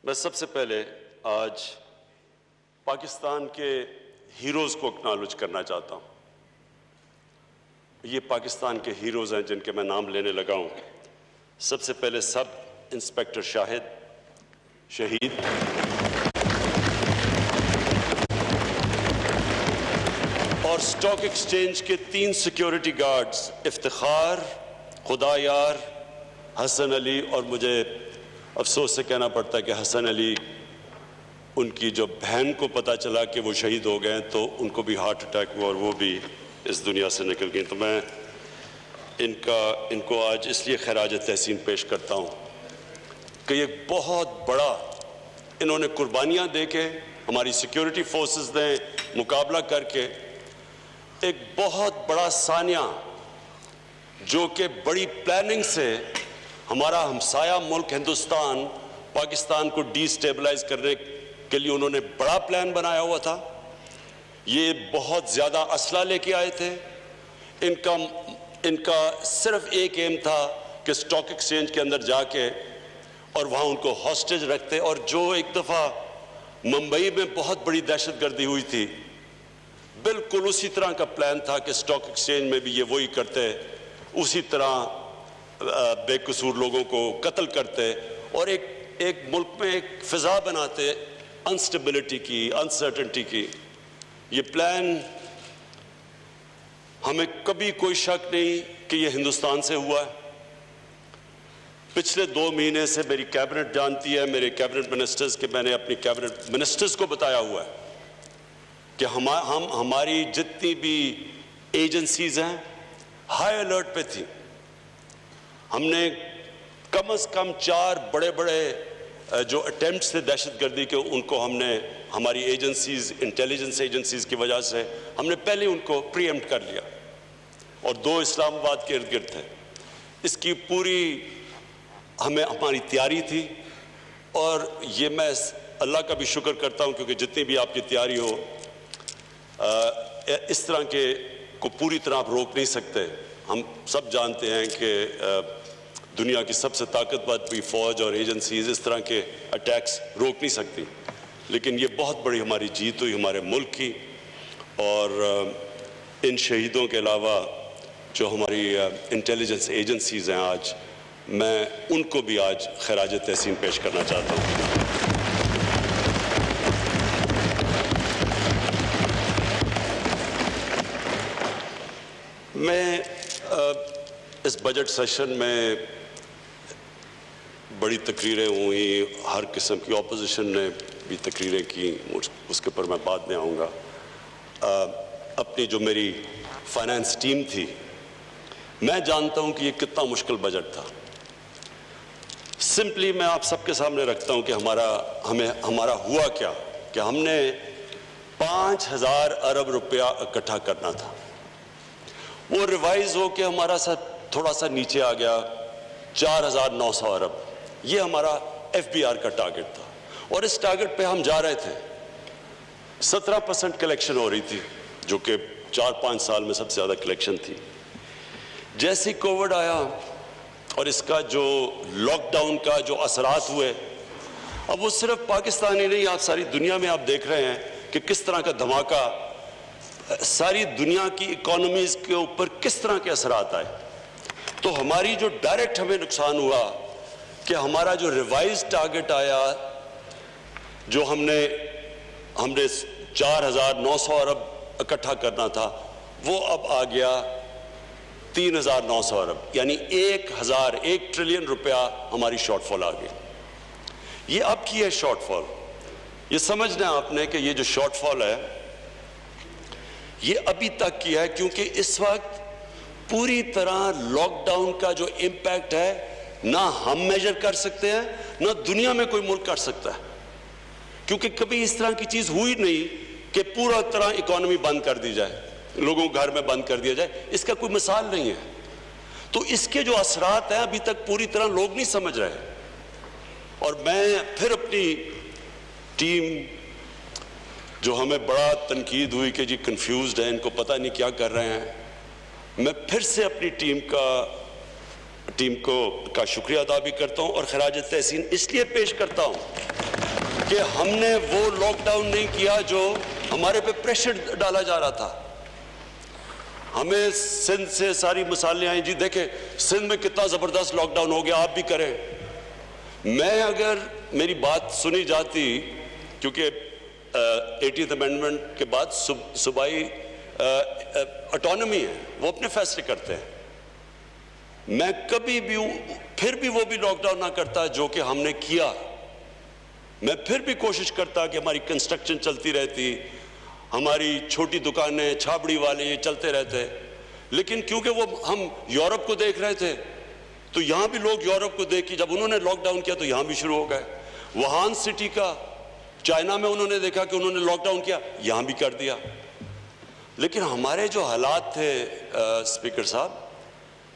میں سب سے پہلے آج پاکستان کے ہیروز کو اکنالج کرنا چاہتا ہوں۔ یہ پاکستان کے ہیروز ہیں جن کے میں نام لینے لگا ہوں۔ سب سے پہلے سب انسپیکٹر شاہد شہید، اور سٹاک ایکسچینج کے 3 سیکیورٹی گارڈز افتخار، خدا یار، حسن علی، اور مجھے افسوس سے کہنا پڑتا ہے کہ حسن علی، ان کی جو بہن کو پتہ چلا کہ وہ شہید ہو گئے تو ان کو بھی ہارٹ اٹیک ہوا اور وہ بھی اس دنیا سے نکل گئی۔ تو میں ان کو آج اس لیے خراج تحسین پیش کرتا ہوں کہ یہ بہت بڑا انہوں نے قربانیاں دے کے ہماری سیکیورٹی فورسز نے مقابلہ کر کے ایک بہت بڑا سانیہ جو کہ بڑی پلاننگ سے ہمارا ہمسایہ ملک ہندوستان پاکستان کو ڈی سٹیبلائز کرنے کے لیے انہوں نے بڑا پلان بنایا ہوا تھا۔ یہ بہت زیادہ اسلحہ لے کے آئے تھے۔ ان کا صرف ایک ایم تھا کہ سٹاک ایکسچینج کے اندر جا کے اور وہاں ان کو ہاسٹیج رکھتے، اور جو ایک دفعہ ممبئی میں بہت بڑی دہشت گردی ہوئی تھی، بالکل اسی طرح کا پلان تھا کہ سٹاک ایکسچینج میں بھی یہ وہی کرتے، اسی طرح بے قصور لوگوں کو قتل کرتے اور ایک ملک میں ایک فضا بناتے انسٹیبلٹی کی، انسرٹنٹی کی۔ یہ پلان ہمیں کبھی کوئی شک نہیں کہ یہ ہندوستان سے ہوا ہے۔ پچھلے 2 مہینے سے میری کیبنٹ جانتی ہے، میرے کیبنٹ منسٹرز کے میں نے اپنی کیبنٹ منسٹرز کو بتایا ہوا ہے کہ ہماری جتنی بھی ایجنسیز ہیں ہائی الرٹ پہ تھیں۔ ہم نے کم از کم 4 بڑے جو اٹیمپٹس تھے دہشت گردی کے، ان کو ہم نے ہماری ایجنسیز، انٹیلیجنس ایجنسیز کی وجہ سے ہم نے پہلے ان کو پری ایمپٹ کر لیا، اور 2 اسلام آباد کے ارد گرد تھے۔ اس کی پوری ہماری تیاری تھی، اور یہ میں اللہ کا بھی شکر کرتا ہوں کیونکہ جتنی بھی آپ کی تیاری ہو، اس طرح کے کو پوری طرح آپ روک نہیں سکتے۔ ہم سب جانتے ہیں کہ دنیا کی سب سے طاقتور بھی فوج اور ایجنسیز اس طرح کے اٹیکس روک نہیں سکتی، لیکن یہ بہت بڑی ہماری جیت ہوئی ہمارے ملک کی، اور ان شہیدوں کے علاوہ جو ہماری انٹیلیجنس ایجنسیز ہیں آج، میں ان کو بھی آج خراج تحسین پیش کرنا چاہتا ہوں۔ میں اس بجٹ سیشن میں بڑی تقریریں ہوئی، ہر قسم کی اپوزیشن نے بھی تقریریں کی، اس کے اوپر میں بعد میں آؤں گا۔ اپنی جو میری فائنانس ٹیم تھی، میں جانتا ہوں کہ یہ کتنا مشکل بجٹ تھا۔ سمپلی میں آپ سب کے سامنے رکھتا ہوں کہ ہمارا ہوا کیا کہ ہم نے 5000 ارب روپیہ اکٹھا کرنا تھا، وہ ریوائز ہو کے ہمارا تھوڑا سا نیچے آ گیا 4900 ارب۔ یہ ہمارا ایف بی آر کا ٹارگٹ تھا، اور اس ٹارگٹ پہ ہم جا رہے تھے۔ 17% کلیکشن ہو رہی تھی، جو کہ 4-5 سال میں سب سے زیادہ کلیکشن تھی۔ جیسے کووڈ آیا اور اس کا جو لاک ڈاؤن کا جو اثرات ہوئے، اب وہ صرف پاکستان ہی نہیں، آپ ساری دنیا میں آپ دیکھ رہے ہیں کہ کس طرح کا دھماکہ ساری دنیا کی اکانومیز کے اوپر کس طرح کے اثرات آئے۔ تو ہماری جو ڈائریکٹ ہمیں نقصان ہوا کہ ہمارا جو ریوائز ٹارگٹ آیا، جو ہم نے 4900 ارب اکٹھا کرنا تھا، وہ اب آ گیا 3900 ارب، یعنی 1 ٹریلین روپیہ ہماری شارٹ فال آ گئی۔ یہ اب کی ہے شارٹ فال۔ یہ سمجھنا ہے آپ نے کہ یہ جو شارٹ فال ہے یہ ابھی تک کی ہے، کیونکہ اس وقت پوری طرح لاک ڈاؤن کا جو امپیکٹ ہے نہ ہم میجر کر سکتے ہیں، نہ دنیا میں کوئی ملک کر سکتا ہے، کیونکہ کبھی اس طرح کی چیز ہوئی نہیں کہ پورا طرح اکانومی بند کر دی جائے، لوگوں کو گھر میں بند کر دیا جائے۔ اس کا کوئی مثال نہیں ہے۔ تو اس کے جو اثرات ہیں ابھی تک پوری طرح لوگ نہیں سمجھ رہے، اور میں پھر اپنی ٹیم جو ہمیں بڑا تنقید ہوئی کہ جی کنفیوزڈ ہیں، ان کو پتہ نہیں کیا کر رہے ہیں، میں پھر سے اپنی ٹیم کا شکریہ ادا بھی کرتا ہوں اور خراج تحسین اس لیے پیش کرتا ہوں کہ ہم نے وہ لاک ڈاؤن نہیں کیا جو ہمارے پہ پریشر ڈالا جا رہا تھا. ہمیں سندھ سے ساری مثالیں آئیں, جی دیکھیں سندھ میں کتنا زبردست لاک ڈاؤن ہو گیا, آپ بھی کریں. میں اگر میری بات سنی جاتی, کیونکہ 80th امینڈمنٹ کے بعد صوبائی اٹانومی ہے, وہ اپنے فیصلے کرتے ہیں, میں کبھی بھی پھر بھی وہ بھی لاک ڈاؤن نہ کرتا جو کہ ہم نے کیا. میں پھر بھی کوشش کرتا کہ ہماری کنسٹرکشن چلتی رہتی, ہماری چھوٹی دکانیں, چھابڑی والے یہ چلتے رہتے. لیکن کیونکہ وہ ہم یورپ کو دیکھ رہے تھے تو یہاں بھی لوگ یورپ کو دیکھ کے جب انہوں نے لاک ڈاؤن کیا تو یہاں بھی شروع ہو گئے. ووہان سٹی کا چائنا میں انہوں نے دیکھا کہ انہوں نے لاک ڈاؤن کیا, یہاں بھی کر دیا. لیکن ہمارے جو حالات تھے اسپیکر صاحب,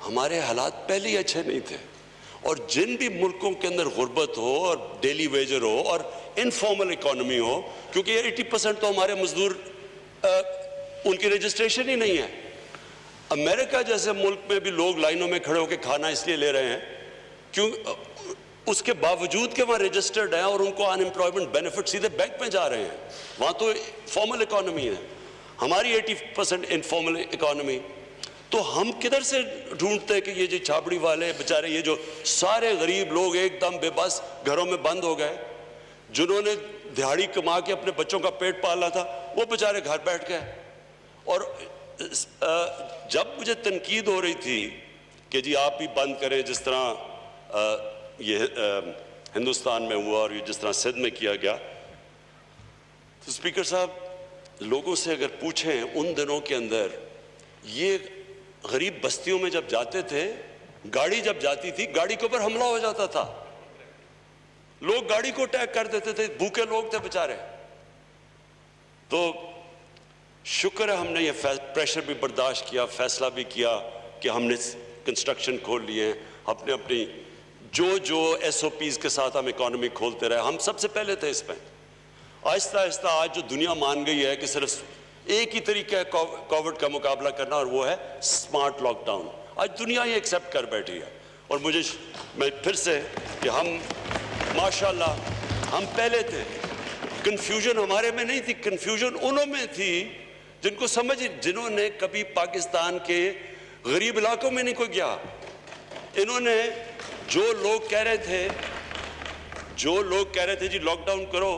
ہمارے حالات پہلے ہی اچھے نہیں تھے. اور جن بھی ملکوں کے اندر غربت ہو اور ڈیلی ویجر ہو اور انفارمل اکانومی ہو, کیونکہ 80% تو ہمارے مزدور ان کی رجسٹریشن ہی نہیں ہے. امریکہ جیسے ملک میں بھی لوگ لائنوں میں کھڑے ہو کے کھانا اس لیے لے رہے ہیں کیوں, اس کے باوجود کہ وہاں رجسٹرڈ ہیں اور ان کو ان امپلائمنٹ بینیفٹ سیدھے بینک میں جا رہے ہیں. وہاں تو فارمل اکانومی ہے, ہماری 80% انفارمل اکانومی. تو ہم کدھر سے ڈھونڈتے کہ یہ جو چھابڑی والے بیچارے, یہ جو سارے غریب لوگ ایک دم بے بس گھروں میں بند ہو گئے, جنہوں نے دہاڑی کما کے اپنے بچوں کا پیٹ پالنا تھا, وہ بیچارے گھر بیٹھ گئے. اور جب مجھے تنقید ہو رہی تھی کہ جی آپ بھی بند کریں, جس طرح یہ ہندوستان میں ہوا اور یہ جس طرح سندھ میں کیا گیا, تو اسپیکر صاحب لوگوں سے اگر پوچھیں ان دنوں کے اندر یہ غریب بستیوں میں جب جاتے تھے, گاڑی جب جاتی تھی گاڑی کے اوپر حملہ ہو جاتا تھا, لوگ گاڑی کو اٹیک کر دیتے تھے, بھوکے لوگ تھے بیچارے. تو شکر ہے ہم نے یہ پریشر بھی برداشت کیا, فیصلہ بھی کیا کہ ہم نے کنسٹرکشن کھول لیے ہیں, اپنی جو ایس او پیز کے ساتھ ہم اکانومی کھولتے رہے, ہم سب سے پہلے تھے اس میں. آہستہ آہستہ آج جو دنیا مان گئی ہے کہ صرف ایک ہی طریقہ ہے کووڈ کا مقابلہ کرنا, اور وہ ہے سمارٹ لاک ڈاؤن. آج دنیا یہ ایکسیپٹ کر بیٹھی ہے. اور میں پھر سے کہ ہم ماشاءاللہ ہم پہلے تھے, کنفیوژن ہمارے میں نہیں تھی, کنفیوژن انہوں میں تھی جن کو جنہوں نے کبھی پاکستان کے غریب علاقوں میں نہیں کوئی گیا. انہوں نے جو لوگ کہہ رہے تھے جی لاک ڈاؤن کرو,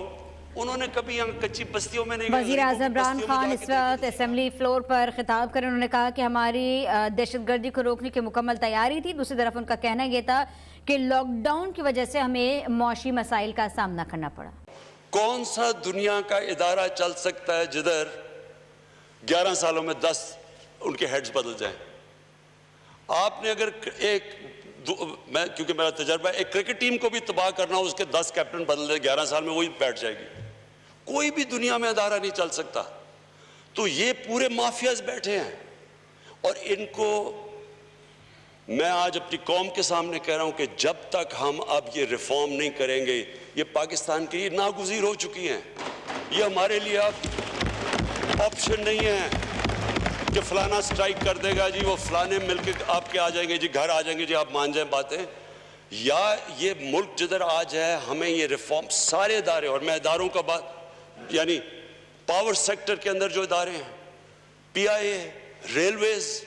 انہوں نے کبھی یہاں کچی بستیوں میں نہیں. وزیر اعظم عمران خان اس وقت اسمبلی فلور پر خطاب کریں, انہوں نے کہا کہ ہماری دہشت گردی کو روکنے کی مکمل تیاری تھی. دوسری طرف ان کا کہنا یہ تھا کہ لاک ڈاؤن کی وجہ سے ہمیں معاشی مسائل کا سامنا کرنا پڑا. کون سا دنیا کا ادارہ چل سکتا ہے جدھر 11 سالوں میں 10 ان کے ہیڈز بدل جائیں؟ آپ نے اگر کیونکہ میرا تجربہ ہے, ایک کرکٹ ٹیم کو بھی تباہ کرنا, اس کے 10 کیپٹن بدل دے 11 سال میں, وہی بیٹھ جائے گی. کوئی بھی دنیا میں ادارہ نہیں چل سکتا. تو یہ پورے مافیاز بیٹھے ہیں, اور ان کو میں آج اپنی قوم کے سامنے کہہ رہا ہوں کہ جب تک ہم اب یہ ریفارم نہیں کریں گے, یہ پاکستان کے لیے ناگزیر ہو چکی ہیں. یہ ہمارے لیے اب آپشن نہیں ہے کہ فلانا سٹرائک کر دے گا جی, وہ فلانے مل کے آپ کے آ جائیں گے جی, گھر آ جائیں گے جی, آپ مان جائیں باتیں. یا یہ ملک جدھر آج ہے, ہمیں یہ ریفارم سارے ادارے, اور میں اداروں کا بات یعنی پاور سیکٹر کے اندر جو ادارے ہیں, پی آئی اے, ریلویز,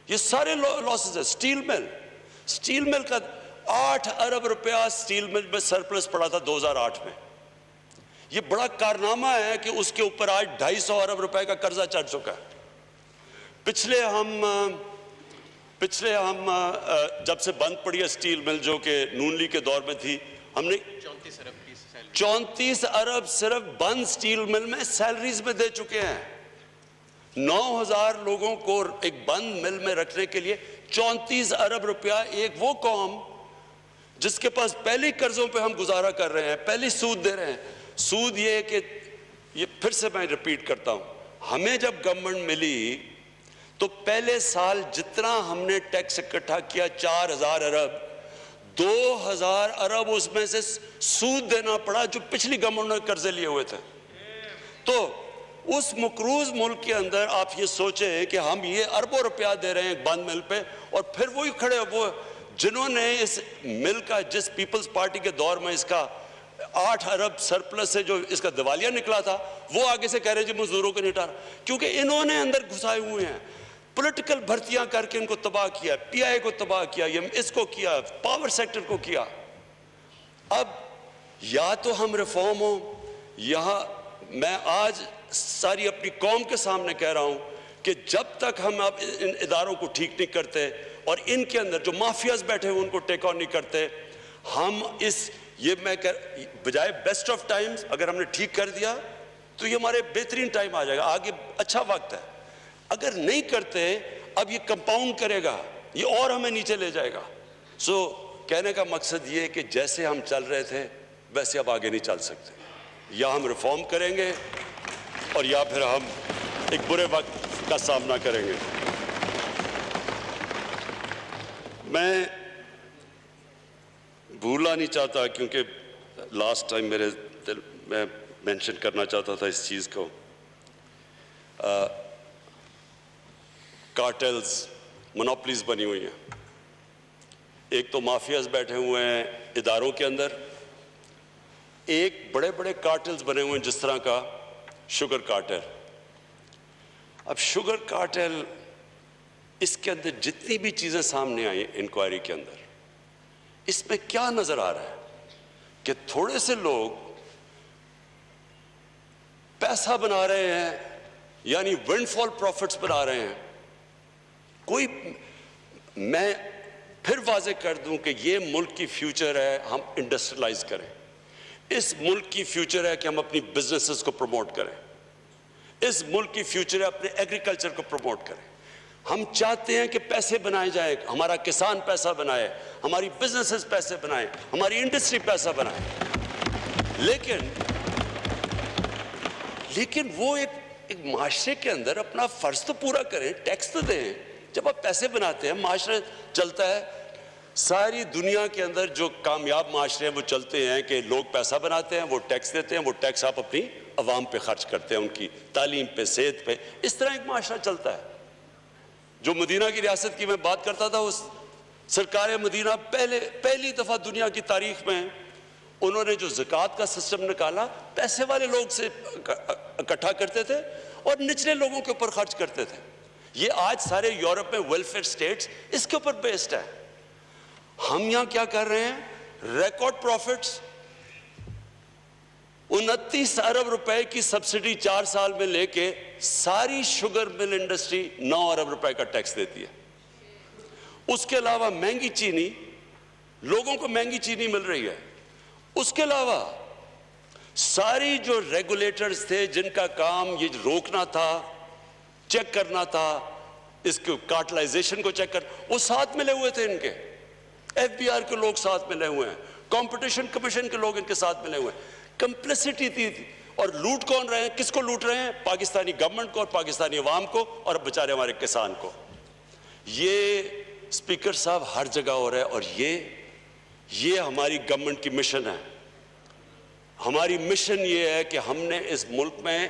یہ سارے لاسز ہیں. سٹیل مل کا 8 ارب روپیہ سٹیل مل میں سرپلس پڑا تھا 2008 میں. یہ بڑا کارنامہ ہے کہ اس کے اوپر آج 250 ارب روپے کا قرضہ چڑھ چکا ہے. پچھلے ہم جب سے بند پڑی ہے سٹیل مل, جو کہ نون لیگ کے دور میں تھی, ہم نے 34 ارب صرف بند سٹیل مل میں سیلریز میں دے چکے ہیں. 9,000 لوگوں کو ایک بند مل میں رکھنے کے لیے 34 ارب روپیہ. ایک وہ قوم جس کے پاس پہلی قرضوں پہ ہم گزارا کر رہے ہیں, پہلی سود دے رہے ہیں. سود یہ کہ یہ پھر سے میں ریپیٹ کرتا ہوں, ہمیں جب گورنمنٹ ملی تو پہلے سال جتنا ہم نے ٹیکس اکٹھا کیا 4,000 ارب, 2,000 ارب اس میں سے سود دینا پڑا جو پچھلی گورنمنٹ نے قرضے لیے ہوئے تھے. تو اس مقروض ملک کے اندر آپ یہ سوچیں کہ ہم یہ اربوں روپیہ دے رہے ہیں ایک بند مل پہ, اور پھر وہی کھڑے وہ جنہوں نے اس مل کا, جس پیپلز پارٹی کے دور میں اس کا 8 ارب سرپلس سے جو اس کا دیوالیہ نکلا تھا وہ آگے سے کہہ رہے جی مزدوروں کو نہیں ہٹا رہا، کیونکہ انہوں نے اندر گھسائے ہوئے ہیں، پولیٹیکل بھرتیاں کر کے ان کو تباہ کیا، پی آئی کو تباہ کیا، اس کو کیا، پاور سیکٹر کو کیا۔ اب یا تو ہم ریفارم ہوں، یہاں میں آج ساری اپنی قوم کے سامنے کہہ رہا ہوں کہ جب تک ہم اب ان اداروں کو ٹھیک نہیں کرتے اور ان کے اندر جو مافیاز بیٹھے ہوئے ان کو ٹیک آن نہیں کرتے، ہم یہ میں بجائے بیسٹ آف ٹائمز اگر ہم نے ٹھیک کر دیا تو یہ ہمارے بہترین ٹائم آ جائے گا، آگے اچھا وقت ہے۔ اگر نہیں کرتے اب یہ کمپاؤنڈ کرے گا، یہ اور ہمیں نیچے لے جائے گا۔ سو کہنے کا مقصد یہ ہے کہ جیسے ہم چل رہے تھے ویسے اب آگے نہیں چل سکتے، یا ہم ریفارم کریں گے اور یا پھر ہم ایک برے وقت کا سامنا کریں گے۔ میں بھولنا نہیں چاہتا کیونکہ لاسٹ ٹائم میرے دل میں مینشن کرنا چاہتا تھا اس چیز کو، کارٹلز، مونوپلیز بنی ہوئی ہیں۔ ایک تو مافیاز بیٹھے ہوئے ہیں اداروں کے اندر، ایک بڑے بڑے کارٹلز بنے ہوئے ہیں جس طرح کا شوگر کارٹل۔ اب شوگر کارٹل اس کے اندر جتنی بھی چیزیں سامنے آئی انکوائری کے اندر، اس میں کیا نظر آ رہا ہے کہ تھوڑے سے لوگ پیسہ بنا رہے ہیں، یعنی ونڈ فال پروفٹس بنا رہے ہیں۔ میں پھر واضح کر دوں کہ یہ ملک کی فیوچر ہے، ہم انڈسٹریلائز کریں۔ اس ملک کی فیوچر ہے کہ ہم اپنی بزنسز کو پروموٹ کریں، اس ملک کی فیوچر ہے اپنے ایگریکلچر کو پروموٹ کریں۔ ہم چاہتے ہیں کہ پیسے بنائے جائیں، ہمارا کسان پیسہ بنائے، ہماری بزنسز پیسے بنائیں، ہماری انڈسٹری پیسہ بنائے، لیکن وہ ایک معاشرے کے اندر اپنا فرض تو پورا کریں، ٹیکس تو دیں۔ جب آپ پیسے بناتے ہیں معاشرہ چلتا ہے۔ ساری دنیا کے اندر جو کامیاب معاشرے ہیں وہ چلتے ہیں کہ لوگ پیسہ بناتے ہیں، وہ ٹیکس دیتے ہیں، وہ ٹیکس آپ اپنی عوام پہ خرچ کرتے ہیں، ان کی تعلیم پہ، صحت پہ، اس طرح ایک معاشرہ چلتا ہے۔ جو مدینہ کی ریاست کی میں بات کرتا تھا، اس سرکار مدینہ پہلی دفعہ دنیا کی تاریخ میں انہوں نے جو زکوٰۃ کا سسٹم نکالا، پیسے والے لوگ سے اکٹھا کرتے تھے اور نچلے لوگوں کے اوپر خرچ کرتے تھے۔ یہ آج سارے یورپ میں ویلفیئر سٹیٹس اس کے اوپر بیسڈ ہے۔ ہم یہاں کیا کر رہے ہیں؟ ریکارڈ پروفٹس، 29 ارب روپے کی سبسڈی 4 سال میں لے کے ساری شوگر مل انڈسٹری 9 ارب روپے کا ٹیکس دیتی ہے۔ اس کے علاوہ مہنگی چینی، لوگوں کو مہنگی چینی مل رہی ہے۔ اس کے علاوہ ساری جو ریگولیٹرز تھے جن کا کام یہ روکنا تھا، چیک کرنا تھا، اس کو کارٹلائزیشن کو چیک کر، وہ ساتھ ملے ہوئے تھے ان کے، ایف بی آر کے لوگ ساتھ ملے ہوئے ہیں، کمپٹیشن کمیشن کے لوگ ان کے ساتھ ملے ہوئے ہیں۔ کمپلیسٹی تھی، اور لوٹ کون رہے ہیں؟ کس کو لوٹ رہے ہیں؟ پاکستانی گورنمنٹ کو اور پاکستانی عوام کو اور بچارے ہمارے کسان کو۔ یہ اسپیکر صاحب ہر جگہ ہو رہا ہے، اور یہ ہماری گورنمنٹ کی مشن ہے۔ ہماری مشن یہ ہے کہ ہم نے اس ملک میں،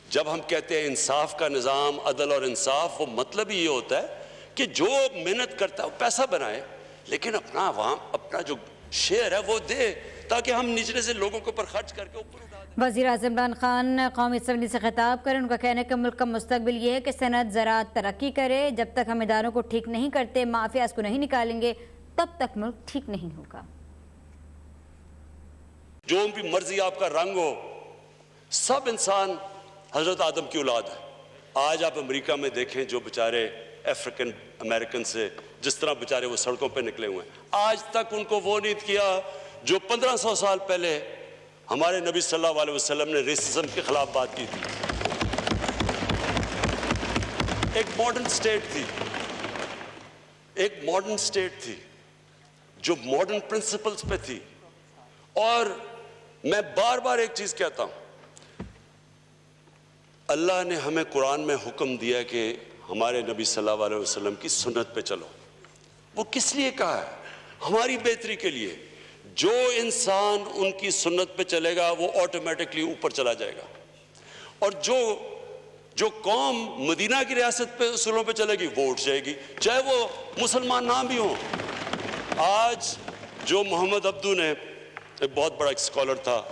جب ہم کہتے ہیں انصاف کا نظام، عدل اور انصاف، وہ مطلب ہی یہ ہوتا ہے کہ جو محنت کرتا ہے وہ پیسہ بنائے، لیکن اپنا عوام اپنا جو شیئر ہے وہ دے، تاکہ ہم نچلے سے لوگوں کے اوپر خرچ کر کے اوپر اٹھا دیں۔ وزیر اعظم عمران خان قومی اسمبلی سے خطاب کریں، ان کا کہنا ہے کہ ملک کا مستقبل یہ ہے کہ صنعت زراعت ترقی کرے۔ جب تک ہم اداروں کو ٹھیک نہیں کرتے، مافیاز کو نہیں نکالیں گے، تب تک ملک ٹھیک نہیں ہوگا۔ جو بھی مرضی آپ کا رنگ ہو، سب انسان حضرت آدم کی اولاد ہے۔ آج آپ امریکہ میں دیکھیں جو بیچارے افریقن امریکن سے جس طرح بیچارے وہ سڑکوں پہ نکلے ہوئے ہیں، آج تک ان کو وہ نہیں کیا جو 1500 سال پہلے ہمارے نبی صلی اللہ علیہ وسلم نے ریسزم کے خلاف بات کی تھی۔ ایک ماڈرن سٹیٹ تھی جو ماڈرن پرنسپلز پہ تھی۔ اور میں بار بار ایک چیز کہتا ہوں، اللہ نے ہمیں قرآن میں حکم دیا کہ ہمارے نبی صلی اللہ علیہ وسلم کی سنت پہ چلو۔ وہ کس لیے کہا ہے؟ ہماری بہتری کے لیے۔ جو انسان ان کی سنت پہ چلے گا وہ آٹومیٹکلی اوپر چلا جائے گا، اور جو قوم مدینہ کی ریاست پہ اصولوں پہ چلے گی وہ اٹھ جائے گی، چاہے وہ مسلمان نہ بھی ہوں۔ آج جو محمد عبدو نے ایک بہت بڑا ایک اسکالر تھا،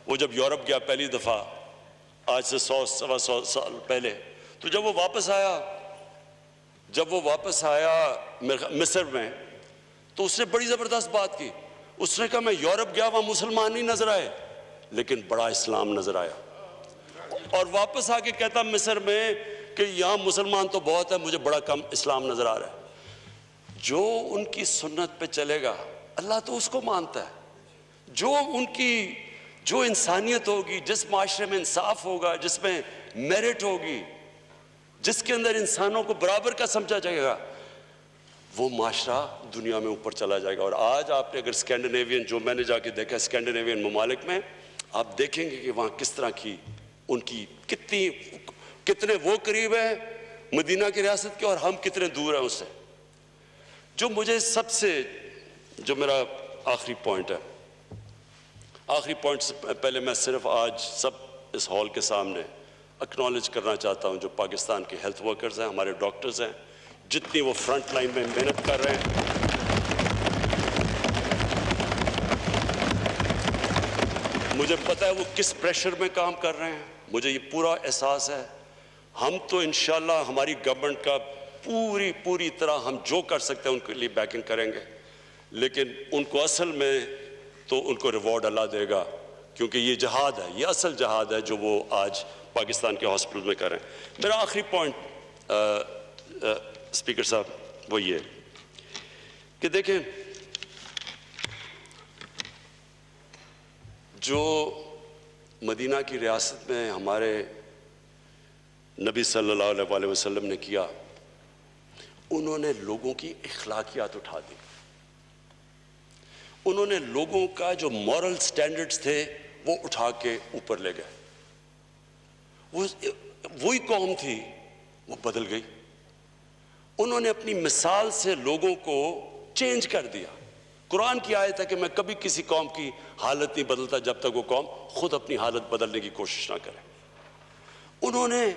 وہ جب یورپ گیا پہلی دفعہ آج سے 100 سال پہلے، تو جب وہ واپس آیا مصر میں، تو اس نے بڑی زبردست بات کی. اس نے کہا میں یورپ گیا، وہاں مسلمان نہیں نظر آئے لیکن بڑا اسلام نظر آیا. اور واپس آ کے کہتا مصر میں کہ یہاں مسلمان تو بہت ہے، مجھے بڑا کم اسلام نظر آ رہا ہے. جو ان کی سنت پہ چلے گا اللہ تو اس کو مانتا ہے. جو انسانیت ہوگی، جس معاشرے میں انصاف ہوگا، جس میں میرٹ ہوگی، جس کے اندر انسانوں کو برابر کا سمجھا جائے گا، وہ معاشرہ دنیا میں اوپر چلا جائے گا. اور آج آپ نے اگر اسکینڈینیوین، جو میں نے جا کے دیکھا اسکینڈینیوین ممالک میں، آپ دیکھیں گے کہ وہاں کس طرح کی ان کی کتنے وہ قریب ہیں مدینہ کی ریاست کے اور ہم کتنے دور ہیں اس سے. جو مجھے جو میرا آخری پوائنٹ سے پہلے میں صرف آج سب اس ہال کے سامنے اکنالج کرنا چاہتا ہوں جو پاکستان کے ہیلتھ ورکرز ہیں، ہمارے ڈاکٹرز ہیں، جتنی وہ فرنٹ لائن میں محنت کر رہے ہیں. مجھے پتہ ہے وہ کس پریشر میں کام کر رہے ہیں، مجھے یہ پورا احساس ہے. ہم تو انشاءاللہ ہماری گورنمنٹ کا پوری طرح ہم جو کر سکتے ہیں ان کے لیے بیکنگ کریں گے، لیکن ان کو اصل میں تو ان کو ریوارڈ اللہ دے گا، کیونکہ یہ جہاد ہے، یہ اصل جہاد ہے جو وہ آج پاکستان کے ہاسپٹل میں کر رہے ہیں. میرا آخری پوائنٹ اسپیکر صاحب وہ یہ کہ دیکھیں، جو مدینہ کی ریاست میں ہمارے نبی صلی اللہ علیہ وسلم نے کیا، انہوں نے لوگوں کی اخلاقیات اٹھا دی. انہوں نے لوگوں کا جو مورل سٹینڈرڈز تھے وہ اٹھا کے اوپر لے گئے. وہی قوم تھی وہ بدل گئی. انہوں نے اپنی مثال سے لوگوں کو چینج کر دیا. قرآن کی آیت ہے کہ میں کبھی کسی قوم کی حالت نہیں بدلتا جب تک وہ قوم خود اپنی حالت بدلنے کی کوشش نہ کرے. انہوں نے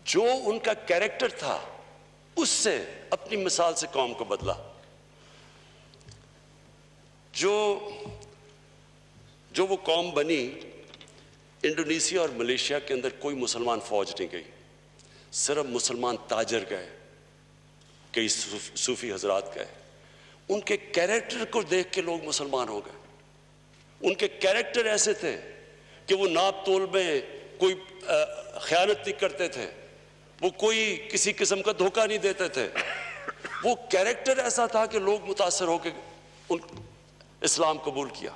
جو ان کا کیریکٹر تھا اس سے اپنی مثال سے قوم کو بدلا. جو وہ قوم بنی، انڈونیشیا اور ملیشیا کے اندر کوئی مسلمان فوج نہیں گئی، صرف مسلمان تاجر گئے، کئی صوفی حضرات گئے. ان کے کیریکٹر کو دیکھ کے لوگ مسلمان ہو گئے. ان کے کیریکٹر ایسے تھے کہ وہ ناپ تول میں کوئی خیانت نہیں کرتے تھے، وہ کوئی کسی قسم کا دھوکہ نہیں دیتے تھے. وہ کیریکٹر ایسا تھا کہ لوگ متاثر ہو کے اسلام قبول کیا.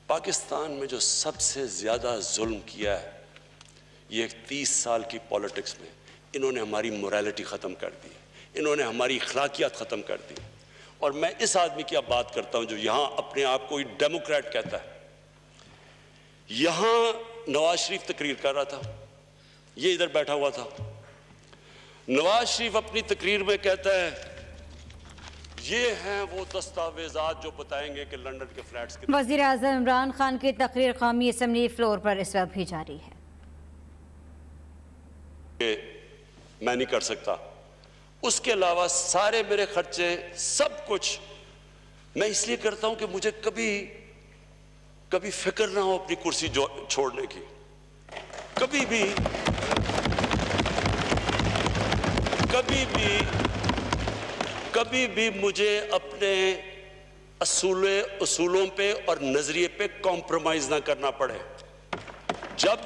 پاکستان میں جو سب سے زیادہ ظلم کیا ہے یہ 30 سال کی پالیٹکس میں، انہوں نے ہماری موریلٹی ختم کر دی، انہوں نے ہماری اخلاقیات ختم کر دی. اور میں اس آدمی کی اب بات کرتا ہوں جو یہاں اپنے آپ کو ڈیموکریٹ کہتا ہے. یہاں نواز شریف تقریر کر رہا تھا، یہ ادھر بیٹھا ہوا تھا. نواز شریف اپنی تقریر میں کہتا ہے یہ ہیں وہ دستاویزات جو بتائیں گے کہ لنڈن کے فلیٹس کے. وزیر اعظم عمران خان کی تقریر قومی اسمبلی فلور پر اس وقت بھی جاری ہے. میں نہیں کر سکتا، اس کے علاوہ سارے میرے خرچے سب کچھ میں اس لیے کرتا ہوں کہ مجھے کبھی فکر نہ ہو اپنی کرسی چھوڑنے کی. کبھی بھی مجھے اپنے اصولوں پہ اور نظریے پہ کمپرومائز نہ کرنا پڑے. جب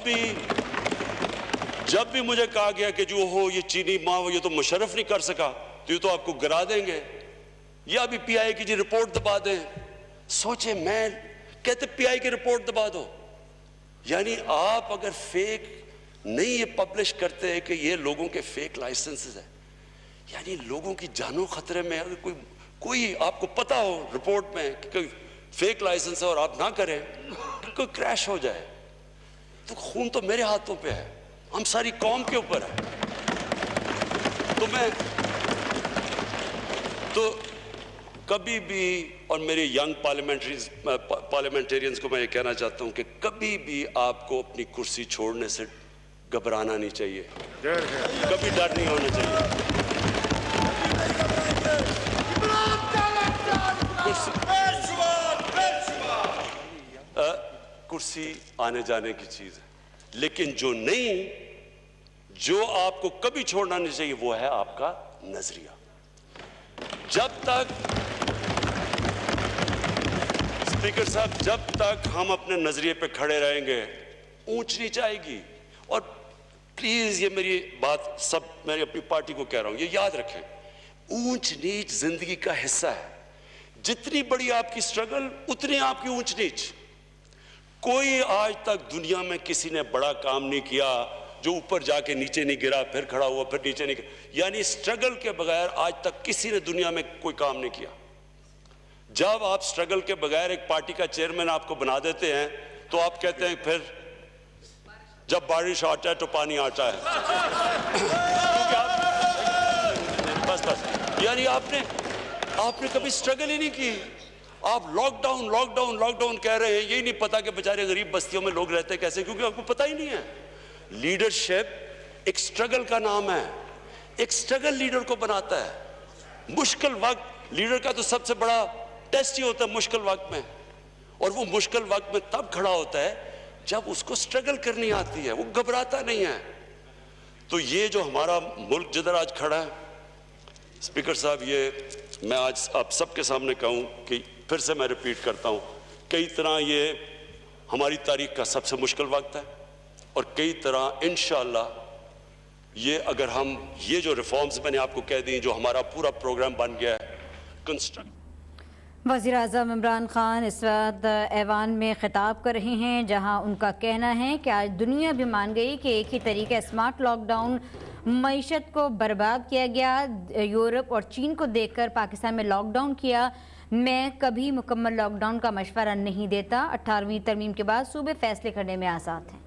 بھی مجھے کہا گیا کہ جو ہو یہ چینی ماں یہ تو مشرف نہیں کر سکا تو یہ تو آپ کو گرا دیں گے، یا بھی پی آئی کی جی رپورٹ دبا دیں. سوچیں، میں کہتے پی آئی کی رپورٹ دبا دو، یعنی آپ اگر فیک نہیں یہ پبلش کرتے کہ یہ لوگوں کے فیک لائسنسز ہیں، یعنی لوگوں کی جانوں خطرے میں. اگر کوئی آپ کو پتا ہو رپورٹ میں کہ کوئی فیک لائسنس ہے اور آپ نہ کریں، کوئی کریش ہو جائے تو خون تو میرے ہاتھوں پہ ہے، ہم ساری قوم کے اوپر ہے. تو کبھی بھی، اور میرے ینگ پارلیمنٹیرینز کو میں یہ کہنا چاہتا ہوں کہ کبھی بھی آپ کو اپنی کرسی چھوڑنے سے گھبرانا نہیں چاہیے، کبھی ڈر نہیں ہونا چاہیے. کرسی آنے جانے کی چیز ہے، لیکن جو نہیں، جو آپ کو کبھی چھوڑنا نہیں چاہیے، وہ ہے آپ کا نظریہ۔ جب تک اسپیکر صاحب، جب تک ہم اپنے نظریے پہ کھڑے رہیں گے، اونچ نیچ آئے گی۔ اور پلیز یہ میری بات سب، میں اپنی پارٹی کو کہہ رہا ہوں، یہ یاد رکھیں، اونچ نیچ زندگی کا حصہ ہے۔ جتنی بڑی آپ کی سٹرگل، اتنی آپ کی اونچ نیچ۔ کوئی آج تک دنیا میں کسی نے بڑا کام نہیں کیا جو اوپر جا کے نیچے نہیں گرا، پھر کھڑا ہوا، پھر نیچے نہیں گرا۔ یعنی سٹرگل کے بغیر آج تک کسی نے دنیا میں کوئی کام نہیں کیا۔ جب آپ سٹرگل کے بغیر ایک پارٹی کا چیئرمین آپ کو بنا دیتے ہیں تو آپ کہتے ہیں پھر جب بارش آتا ہے تو پانی آتا ہے۔ کیونکہ آپ بس یعنی آپ نے کبھی سٹرگل ہی نہیں کی۔ آپ لاک ڈاؤن کہہ رہے ہیں، یہی نہیں پتا کہ بیچارے غریب بستیوں میں لوگ رہتے کیسے، کیونکہ آپ کو پتہ ہی نہیں ہے۔ لیڈرشپ ایک سٹرگل کا نام ہے، ایک سٹرگل لیڈر کو بناتا ہے۔ مشکل وقت لیڈر کا تو سب سے بڑا ٹیسٹ ہی ہوتا ہے مشکل وقت میں، اور وہ مشکل وقت میں تب کھڑا ہوتا ہے جب اس کو سٹرگل کرنی آتی ہے، وہ گھبراتا نہیں ہے۔ تو یہ جو ہمارا ملک جدھر آج کھڑا ہے، اسپیکر صاحب، یہ میں آج آپ سب کے سامنے کہوں کہ پھر سے میں ریپیٹ کرتا ہوں، کئی طرح یہ ہماری تاریخ کا سب سے مشکل وقت ہے، اور کئی طرح انشاءاللہ یہ اگر ہم یہ جو ریفارمز میں نے آپ کو کہہ دیں، جو ہمارا پورا پروگرام بن گیا ہے کنسٹرکٹ۔ وزیر اعظم عمران خان اس وقت ایوان میں خطاب کر رہے ہیں، جہاں ان کا کہنا ہے کہ آج دنیا بھی مان گئی کہ ایک ہی طریقہ اسمارٹ لاک ڈاؤن معیشت کو برباد کیا گیا۔ یورپ اور چین کو دیکھ کر پاکستان میں لاک ڈاؤن کیا۔ میں کبھی مکمل لاک ڈاؤن کا مشورہ نہیں دیتا۔ 18ویں ترمیم کے بعد صوبے فیصلے کرنے میں آزاد ہیں۔